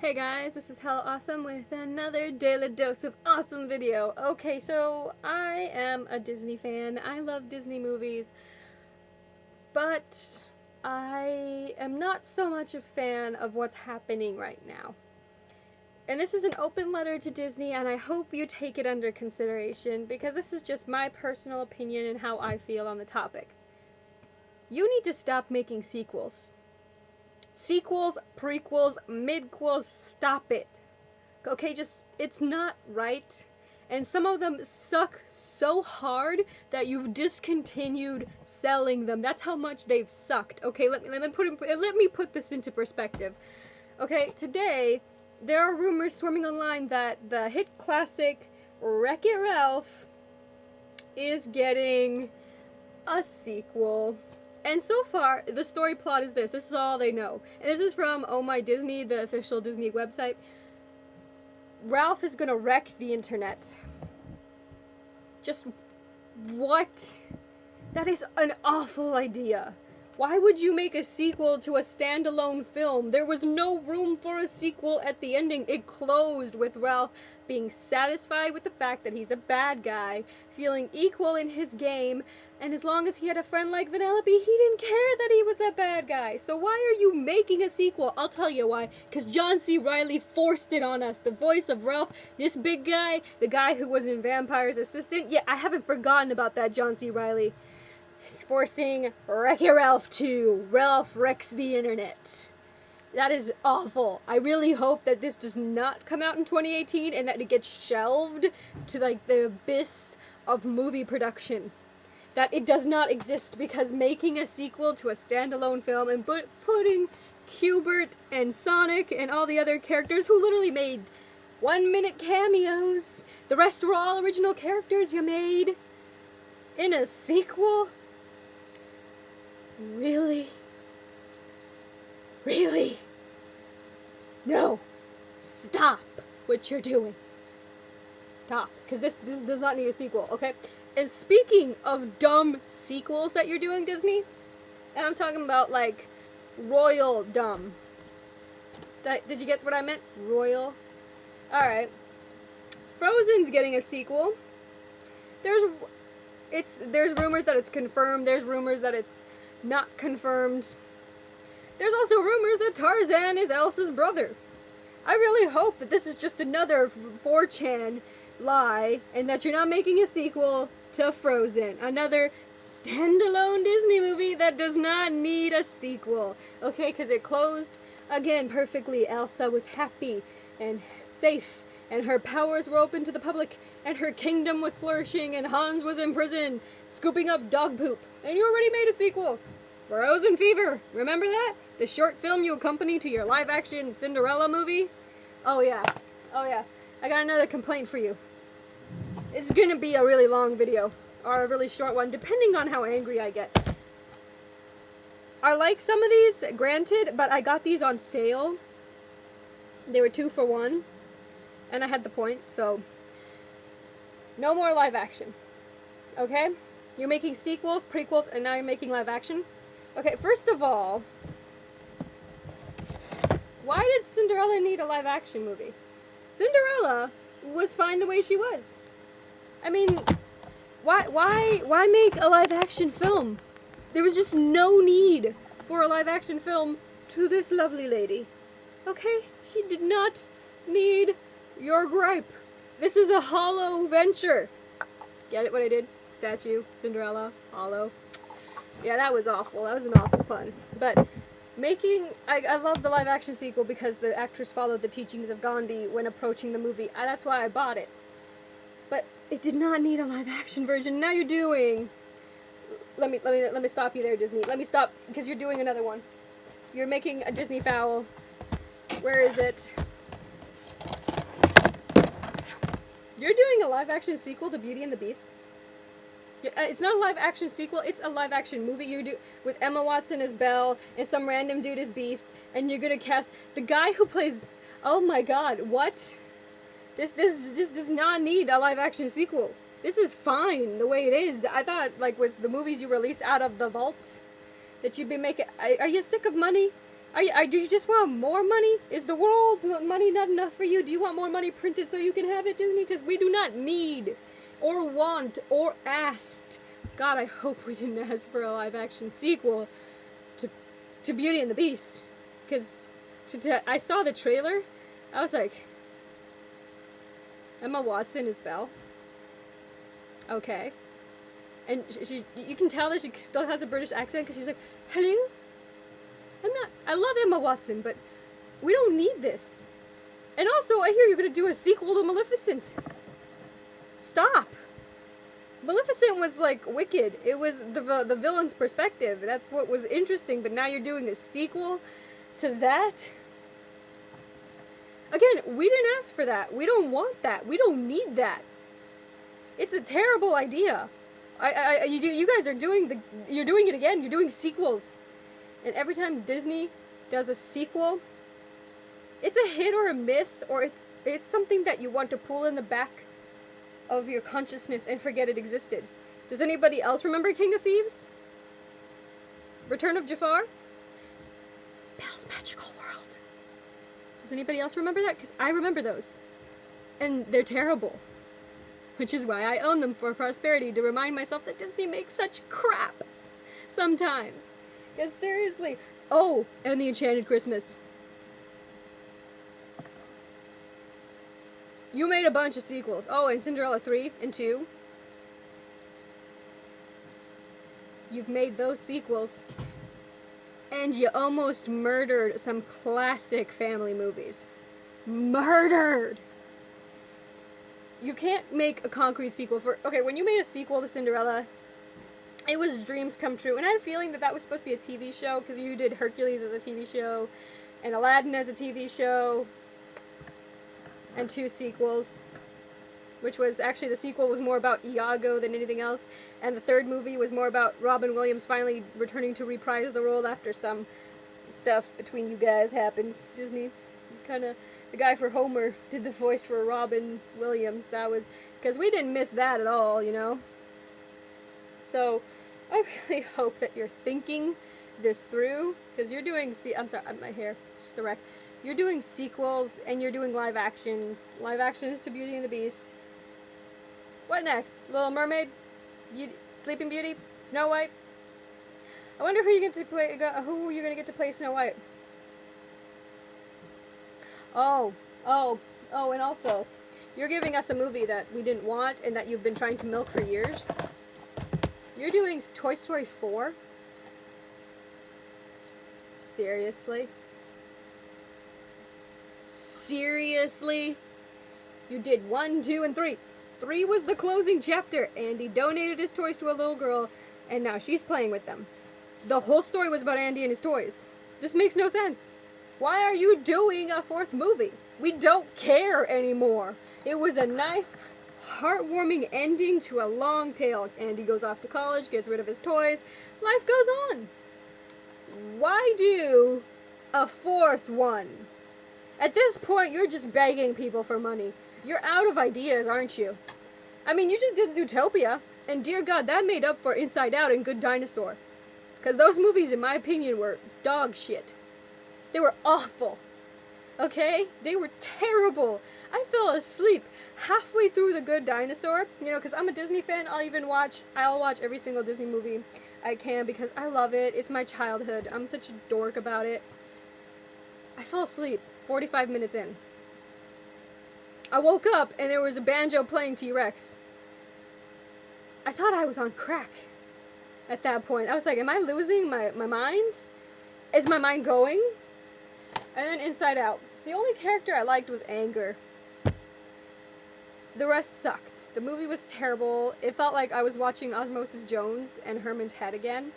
Hey guys, this is Hella Awesome with another daily dose of awesome video. Okay, so I am a Disney fan. I love Disney movies, but I am not so much a fan of what's happening right now. And this is an open letter to Disney, and I hope you take it under consideration because this is just my personal opinion and how I feel on the topic. You need to stop making sequels. Sequels, prequels, mid-QUELS, stop it. Okay, it's not right. And some of them suck so hard that you've discontinued selling them. That's how much they've sucked. Okay, let me put this into perspective. Okay, today, there are rumors swarming online that the hit classic Wreck-It Ralph is getting a sequel. And so far, the story plot is this. This is all they know. And this is from Oh My Disney, the official Disney website. Ralph is gonna wreck the internet. Just what? That is an awful idea. Why would you make a sequel to a standalone film? There was no room for a sequel at the ending. It closed with Ralph being satisfied with the fact that he's a bad guy, feeling equal in his game, and as long as he had a friend like Vanellope, he didn't care that he was that bad guy. So why are you making a sequel? I'll tell you why. Because John C. Reilly forced it on us. The voice of Ralph, this big guy, the guy who was in Vampire's assistant. Yeah, I haven't forgotten about that John C. Reilly. It's forcing Wreck-It Ralph 2. Ralph wrecks the internet. That is awful. I really hope that this does not come out in 2018 and that it gets shelved to like the abyss of movie production. That it does not exist, because making a sequel to a standalone film and putting Q*bert and Sonic and all the other characters who literally made 1-minute cameos, the rest were all original characters you made, in a sequel? Really? Really? No. Stop what you're doing. Stop. Because this does not need a sequel, okay? And speaking of dumb sequels that you're doing, Disney, and I'm talking about, like, royal dumb. Did you get what I meant? Royal? Alright. Frozen's getting a sequel. There's rumors that it's confirmed. There's rumors that it's not confirmed. There's also rumors that Tarzan is Elsa's brother. I really hope that this is just another 4chan lie and that you're not making a sequel to Frozen. Another standalone Disney movie that does not need a sequel. Okay, because it closed, again, perfectly. Elsa was happy and safe, and her powers were open to the public, and her kingdom was flourishing, and Hans was in prison, scooping up dog poop. And you already made a sequel. Frozen Fever. Remember that? The short film you accompany to your live-action Cinderella movie? Oh yeah. Oh yeah. I got another complaint for you. It's gonna be a really long video, or a really short one, depending on how angry I get. I like some of these, granted, but I got these on sale. They were 2 for 1, and I had the points, so no more live action. Okay? You're making sequels, prequels, and now you're making live action. Okay, first of all, why did Cinderella need a live action movie? Cinderella was fine the way she was. I mean, why make a live action film? There was just no need for a live action film to this lovely lady. Okay? She did not need your gripe. This is a hollow venture. Get it what I did? Statue, Cinderella, hollow. Yeah, that was awful. That was an awful pun. But I love the live action sequel because the actress followed the teachings of Gandhi when approaching the movie. That's why I bought it. But it did not need a live action version. Now you're doing... Let me stop you there, Disney. Let me stop, because you're doing another one. You're making a Disney foul. Where is it? You're doing a live action sequel to Beauty and the Beast. It's not a live action sequel, it's a live action movie you do with Emma Watson as Belle and some random dude as Beast, and you're gonna cast the guy who plays, oh my god, what? This does not need a live action sequel. This is fine the way it is. I thought, like, with the movies you release out of the vault, that you'd be making, are you sick of money? Do you just want more money? Is the world's money not enough for you? Do you want more money printed so you can have it, Disney? Because we do not need, or want, or asked. God, I hope we didn't ask for a live-action sequel to Beauty and the Beast. Because I saw the trailer, I was like, Emma Watson is Belle. Okay. And you can tell that she still has a British accent because she's like, hello? I love Emma Watson, but we don't need this. And also, I hear you're going to do a sequel to Maleficent. Stop. Maleficent was like wicked. It was the villain's perspective. That's what was interesting, but now you're doing a sequel to that? Again, we didn't ask for that. We don't want that. We don't need that. It's a terrible idea. You guys are you're doing it again. You're doing sequels. And every time Disney does a sequel, it's a hit or a miss, or it's something that you want to pull in the back of your consciousness and forget it existed. Does anybody else remember King of Thieves? Return of Jafar? Belle's Magical World. Does anybody else remember that? Because I remember those. And they're terrible. Which is why I own them for prosperity, to remind myself that Disney makes such crap sometimes. Because seriously. Oh, and The Enchanted Christmas. You made a bunch of sequels. Oh, and Cinderella 3 and 2. You've made those sequels. And you almost murdered some classic family movies. Murdered! You can't make a concrete sequel for... Okay, when you made a sequel to Cinderella, it was dreams come true. And I had a feeling that that was supposed to be a TV show, because you did Hercules as a TV show, and Aladdin as a TV show, and 2 sequels. Which was, actually, the sequel was more about Iago than anything else. And the 3rd movie was more about Robin Williams finally returning to reprise the role after some stuff between you guys happened. Disney kind of... The guy for Homer did the voice for Robin Williams. That was... Because we didn't miss that at all, you know? So, I really hope that you're thinking this through. Because you're doing... I'm sorry, my hair. It's just a wreck. You're doing sequels, and you're doing live actions. Live actions to Beauty and the Beast. What next? Little Mermaid? Sleeping Beauty? Snow White? I wonder who you get to play... Who you're going to get to play Snow White. Oh, and also, you're giving us a movie that we didn't want and that you've been trying to milk for years. You're doing Toy Story 4? Seriously? Seriously? You did 1, 2, and 3. 3 was the closing chapter. Andy donated his toys to a little girl, and now she's playing with them. The whole story was about Andy and his toys. This makes no sense. Why are you doing a 4th movie? We don't care anymore. It was a nice, heartwarming ending to a long tale. Andy goes off to college, gets rid of his toys. Life goes on. Why do a 4th one? At this point, you're just begging people for money. You're out of ideas, aren't you? I mean, you just did Zootopia, and dear God, that made up for Inside Out and Good Dinosaur. Because those movies, in my opinion, were dog shit. They were awful. Okay? They were terrible. I fell asleep halfway through The Good Dinosaur. You know, because I'm a Disney fan. I'll watch every single Disney movie I can because I love it. It's my childhood. I'm such a dork about it. I fell asleep 45 minutes in. I woke up and there was a banjo playing T-Rex. I thought I was on crack at that point. I was like, am I losing my mind? Is my mind going? And then Inside Out. The only character I liked was Anger. The rest sucked. The movie was terrible. It felt like I was watching Osmosis Jones and Herman's Head again.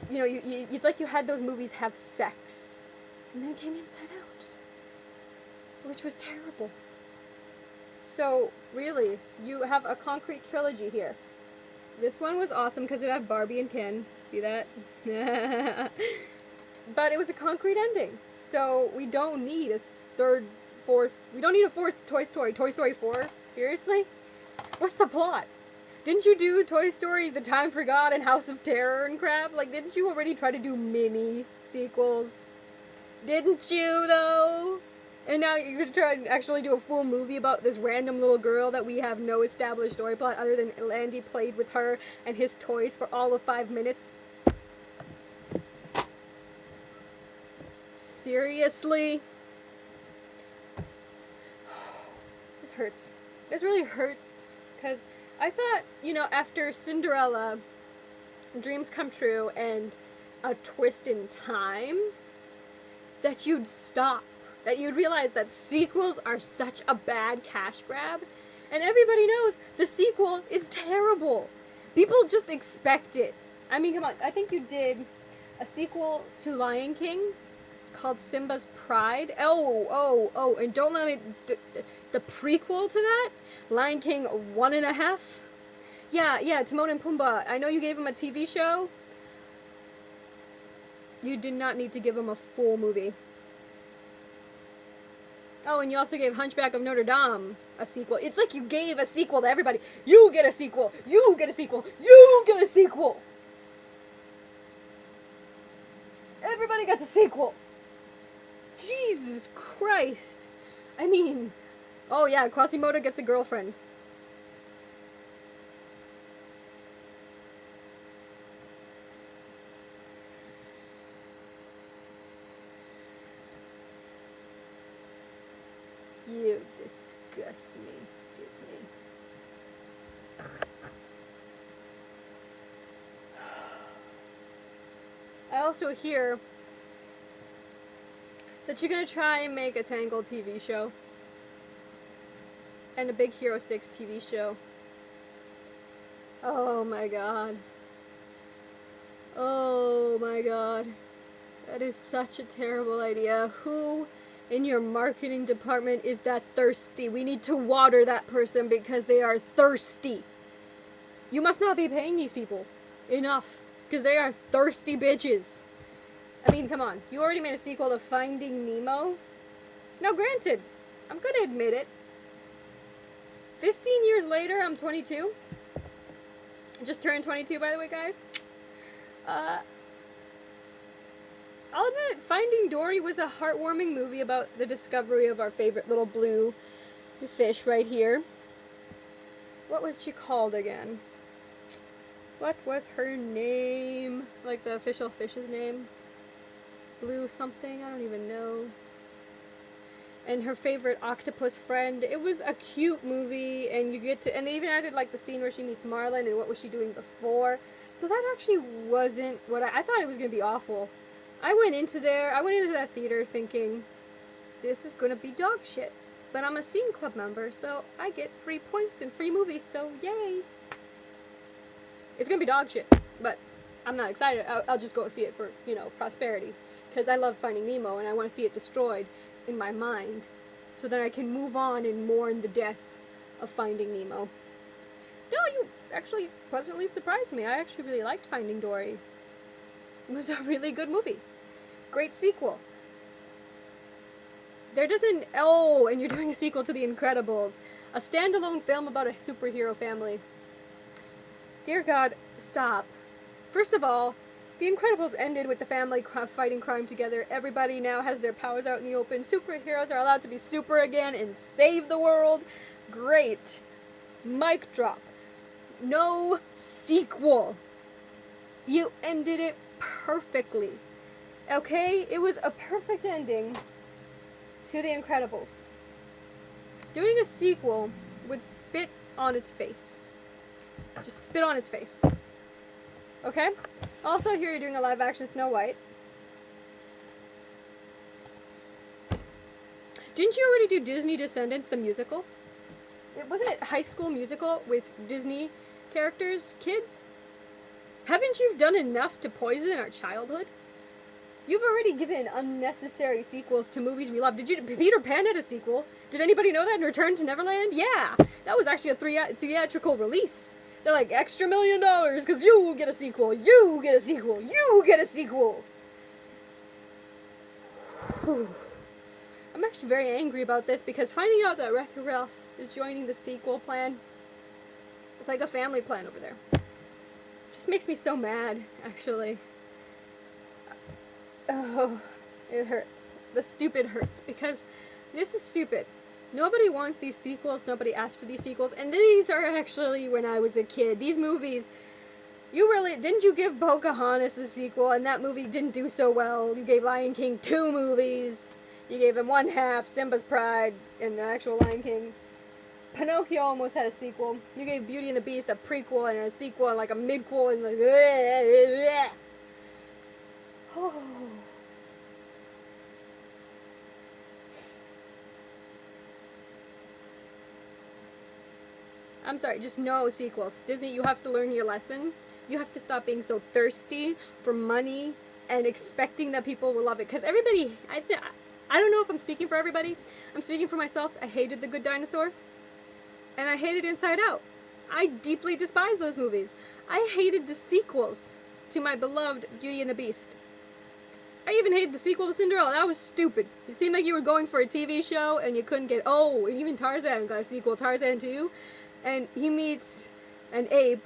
You know, it's like you had those movies have sex. And then came Inside Out. Which was terrible. So, really, you have a concrete trilogy here. This one was awesome because it had Barbie and Ken. See that? But it was a concrete ending. So, we don't need a 4th... We don't need a 4th Toy Story. Toy Story 4? Seriously? What's the plot? Didn't you do Toy Story, The Time for God, and House of Terror and crap? Like, didn't you already try to do mini sequels? Didn't you, though? And now you're gonna try and actually do a full movie about this random little girl that we have no established story plot other than Landy played with her and his toys for all of 5 minutes? Seriously? This hurts. This really hurts, because I thought, you know, after Cinderella, Dreams Come True, and A Twist in Time, that you'd stop. That you'd realize that sequels are such a bad cash grab. And everybody knows the sequel is terrible. People just expect it. I mean, come on. I think you did a sequel to Lion King called Simba's Pride. Oh, and don't let me... The prequel to that? Lion King 1.5? Yeah, Timon and Pumbaa. I know you gave him a TV show. You did not need to give him a full movie. Oh, and you also gave Hunchback of Notre Dame a sequel. It's like you gave a sequel to everybody. You get a sequel. You get a sequel. You get a sequel. Everybody gets a sequel. Jesus Christ. I mean, oh yeah, Quasimodo gets a girlfriend. You disgust me, Disney. I also hear that you're gonna try and make a Tangled TV show. And a Big Hero 6 TV show. Oh my god. Oh my god. That is such a terrible idea. Who in your marketing department is that thirsty? We need to water that person because they are thirsty. You must not be paying these people enough because they are thirsty bitches. I mean, come on. You already made a sequel to Finding Nemo. Now, granted, I'm gonna admit it. 15 years later, I'm 22. Just turned 22, by the way, guys. I'll admit, Finding Dory was a heartwarming movie about the discovery of our favorite little blue fish right here. What was she called again? What was her name? Like the official fish's name? Blue something? I don't even know. And her favorite octopus friend. It was a cute movie, and you get to, and they even added like the scene where she meets Marlin and what was she doing before. So that actually wasn't what I thought it was going to be awful. I went into that theater thinking, this is going to be dog shit. But I'm a Scene Club member, so I get free points and free movies, so yay. It's going to be dog shit, but I'm not excited. I'll just go see it for, you know, prosperity. Because I love Finding Nemo, and I want to see it destroyed in my mind, so that I can move on and mourn the death of Finding Nemo. No, you actually pleasantly surprised me. I actually really liked Finding Dory. It was a really good movie. Great sequel. And you're doing a sequel to The Incredibles. A standalone film about a superhero family. Dear God, stop. First of all, The Incredibles ended with the family fighting crime together. Everybody now has their powers out in the open. Superheroes are allowed to be super again and save the world. Great. Mic drop. No sequel. You ended it perfectly. Okay? It was a perfect ending to The Incredibles. Doing a sequel would spit on its face. Just spit on its face. Okay? Also, here you're doing a live action Snow White. Didn't you already do Disney Descendants, the musical? Wasn't it High School Musical with Disney characters, kids? Haven't you done enough to poison our childhood? You've already given unnecessary sequels to movies we love. Peter Pan had a sequel. Did anybody know that in Return to Neverland? Yeah, that was actually a theatrical release. They're like, extra $1 million, because you get a sequel, you get a sequel, you get a sequel. Whew. I'm actually very angry about this, because finding out that Wreck-It Ralph is joining the sequel plan, it's like a family plan over there. Just makes me so mad, actually. Oh, It hurts. The stupid hurts, because this is stupid. Nobody wants these sequels, nobody asked for these sequels, and these are actually when I was a kid. These movies, didn't you give Pocahontas a sequel, and that movie didn't do so well? You gave Lion King 2 movies. You gave him 1/2, Simba's Pride, and the actual Lion King. Pinocchio almost had a sequel. You gave Beauty and the Beast a prequel and a sequel and like a mid-quel and like... Oh. I'm sorry, just no sequels. Disney, you have to learn your lesson. You have to stop being so thirsty for money and expecting that people will love it. Because everybody, I don't know if I'm speaking for everybody. I'm speaking for myself. I hated The Good Dinosaur. And I hated Inside Out. I deeply despise those movies. I hated the sequels to my beloved Beauty and the Beast. I even hated the sequel to Cinderella. That was stupid. It seemed like you were going for a TV show and you couldn't get... Oh, and even Tarzan got a sequel, Tarzan 2. And he meets an ape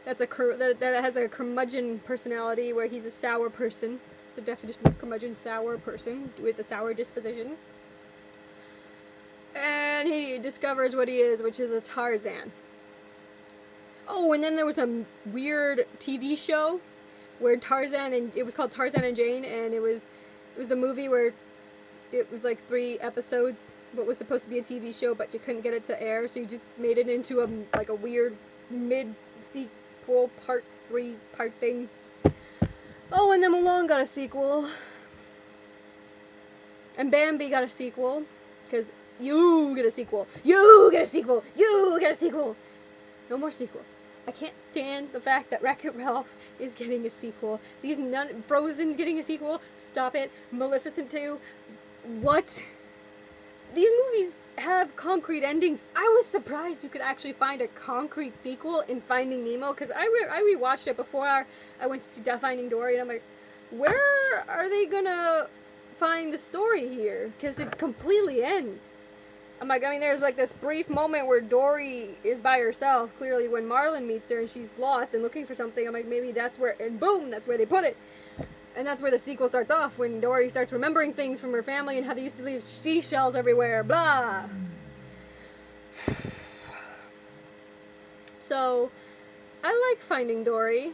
that has a curmudgeon personality, where he's a sour person. It's the definition of curmudgeon, sour person with a sour disposition. And he discovers what he is, which is a Tarzan. Oh, and then there was a weird TV show where it was called Tarzan and Jane, and it was the movie where it was like 3 episodes, what was supposed to be a TV show, but you couldn't get it to air, so you just made it into a weird mid-sequel part 3 part thing. Oh, and then Mulan got a sequel. And Bambi got a sequel, because you get a sequel. You get a sequel. You get a sequel. No more sequels. I can't stand the fact that Wreck-It Ralph is getting a sequel. Frozen's getting a sequel. Stop it. Maleficent 2. What? These movies have concrete endings. I was surprised you could actually find a concrete sequel in Finding Nemo, because I rewatched it before I went to see Finding Dory, and I'm like, where are they gonna find the story here? Because it completely ends. I'm like, there's like this brief moment where Dory is by herself, clearly, when Marlin meets her and she's lost and looking for something. I'm like, maybe that's where, and boom, that's where they put it. And that's where the sequel starts off, when Dory starts remembering things from her family and how they used to leave seashells everywhere, blah. So, I like Finding Dory,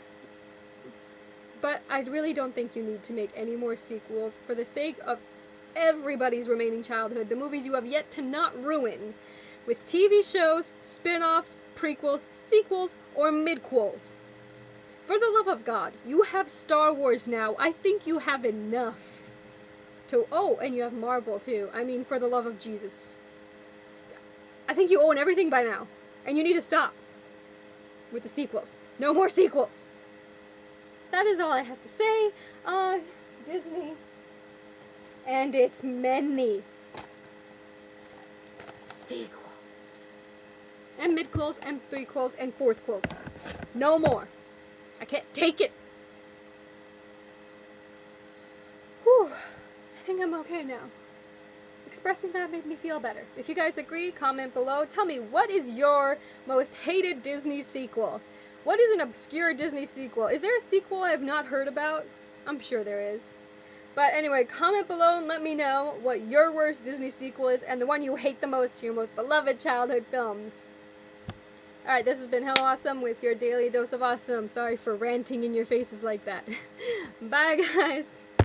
but I really don't think you need to make any more sequels for the sake of everybody's remaining childhood, the movies you have yet to not ruin, with TV shows, spin-offs, prequels, sequels, or mid-quels. For the love of God, you have Star Wars now. I think you have enough. Oh, and you have Marvel too. For the love of Jesus. I think you own everything by now. And you need to stop with the sequels. No more sequels. That is all I have to say on Disney. And it's many sequels. And mid-quels, and prequels, and fourth-quels. No more. I can't take it. Whew. I think I'm okay now. Expressing that made me feel better. If you guys agree, comment below. Tell me, what is your most hated Disney sequel? What is an obscure Disney sequel? Is there a sequel I have not heard about? I'm sure there is. But anyway, comment below and let me know what your worst Disney sequel is and the one you hate the most to your most beloved childhood films. Alright, this has been Hello Awesome with your daily dose of awesome. Sorry for ranting in your faces like that. Bye, guys.